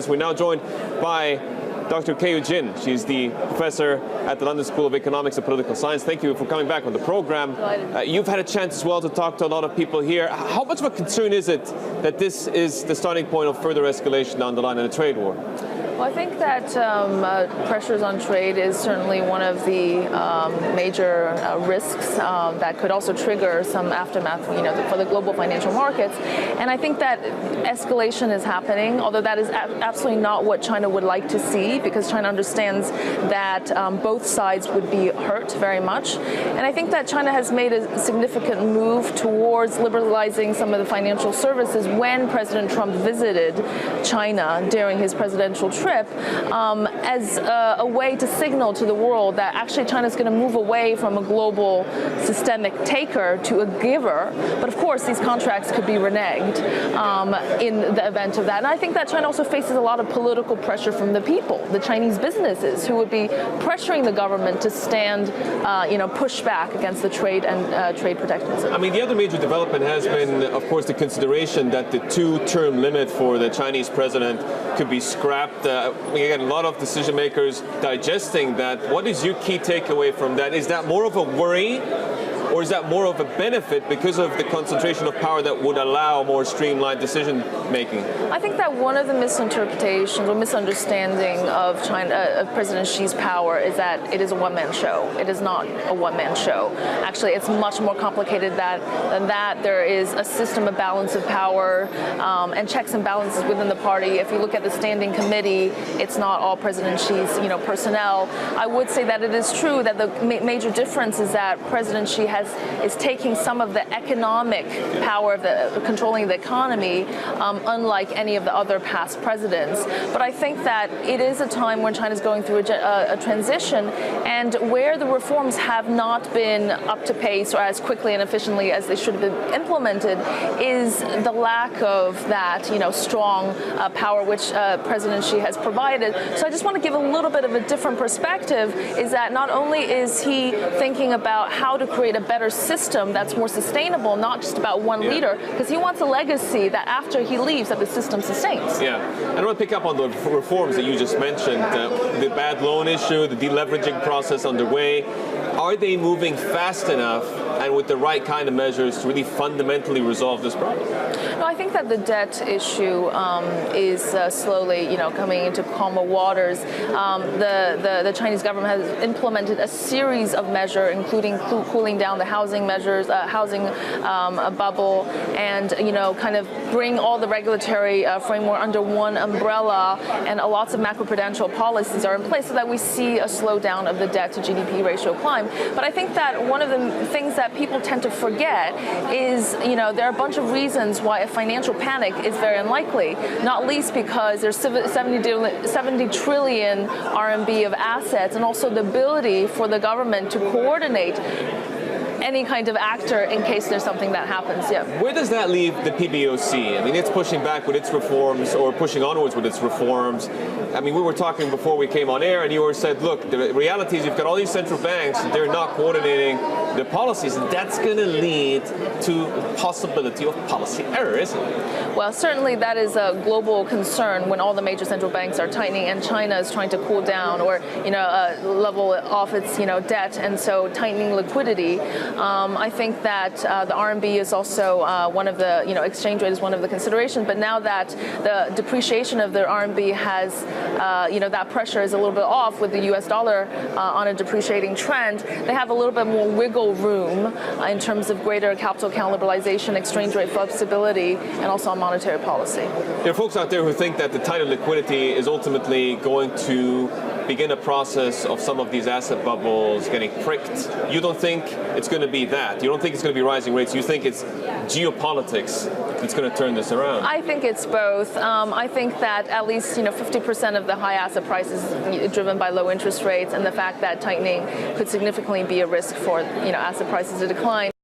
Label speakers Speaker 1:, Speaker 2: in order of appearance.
Speaker 1: We're now joined by Dr. Keiyu Jin. She's the professor at the London School of Economics and Political Science. Thank you for coming back on the program. You've had a chance as well to talk to a lot of people here. How much of a concern is it that this is the starting point of further escalation down the line in a trade war?
Speaker 2: Well, I think that pressures on trade is certainly one of the major risks that could also trigger some aftermath, for the global financial markets. And I think that escalation is happening, although that is absolutely not what China would like to see, because China understands that both sides would be hurt very much. And I think that China has made a significant move towards liberalizing some of the financial services when President Trump visited China during his presidential trip, as a way to signal to the world that actually China is going to move away from a global systemic taker to a giver. But of course, these contracts could be reneged in the event of that. And I think that China also faces a lot of political pressure from the people, the Chinese businesses, who would be pressuring the government to stand, push back against the trade and trade protectionism.
Speaker 1: I mean, the other major development has been, of course, the consideration that the two-term limit for the Chinese president could be scrapped. Again, a lot of decision makers digesting that. What is your key takeaway from that? Is that more of a worry, or is that more of a benefit because of the concentration of power that would allow more streamlined decision making? I
Speaker 2: think that one of the misinterpretations or misunderstanding of President Xi's power is that it is a one-man show. It is not a one-man show. Actually, it's much more complicated than that. There is a system of balance of power and checks and balances within the party. If you look at the standing committee, it's not all President Xi's personnel. I would say that it is true that the major difference is that President Xi is taking some of the economic power of controlling the economy, unlike any of the other past presidents. But I think that it is a time when China is going through a transition, and where the reforms have not been up to pace or as quickly and efficiently as they should have been implemented is the lack of that, strong power which President Xi has provided. So I just want to give a little bit of a different perspective, is that not only is he thinking about how to create a better system that's more sustainable, not just about one leader, because he wants a legacy that after he leaves that the system sustains.
Speaker 1: Yeah, and I want to pick up on the reforms that you just mentioned, the bad loan issue, the deleveraging process underway. Are they moving fast enough and with the right kind of measures to really fundamentally resolve this problem?
Speaker 2: No, I think that the debt issue is slowly, coming into calmer waters. The Chinese government has implemented a series of measures, including cooling down the housing measures, housing bubble, and kind of bring all the regulatory framework under one umbrella, and lots of macroprudential policies are in place so that we see a slowdown of the debt to GDP ratio climb. But I think that one of the things that people tend to forget is, there are a bunch of reasons why a financial panic is very unlikely, not least because there's 70 trillion RMB of assets, and also the ability for the government to coordinate any kind of actor in case there's something that happens. Yeah.
Speaker 1: Where does that leave the PBOC? I mean, it's pushing back with its reforms, or pushing onwards with its reforms. I mean, we were talking before we came on air, and you said, look, the reality is you've got all these central banks, and they're not coordinating their policies, and that's going to lead to possibility of policy error, isn't it?
Speaker 2: Well, certainly that is a global concern when all the major central banks are tightening, and China is trying to cool down or level off its debt, and so tightening liquidity. I think that the RMB is also one of the exchange rate is one of the considerations. But now that the depreciation of the RMB has that pressure is a little bit off with the US dollar on a depreciating trend, they have a little bit more wiggle room in terms of greater capital account liberalization, exchange rate flexibility, and also on monetary policy.
Speaker 1: There are folks out there who think that the tighter liquidity is ultimately going to begin a process of some of these asset bubbles getting pricked. You don't think it's going to be that? You don't think it's going to be rising rates? You think it's geopolitics that's going to turn this around?
Speaker 2: I think it's both. I think that at least 50% of the high asset prices is driven by low interest rates, and the fact that tightening could significantly be a risk for asset prices to decline.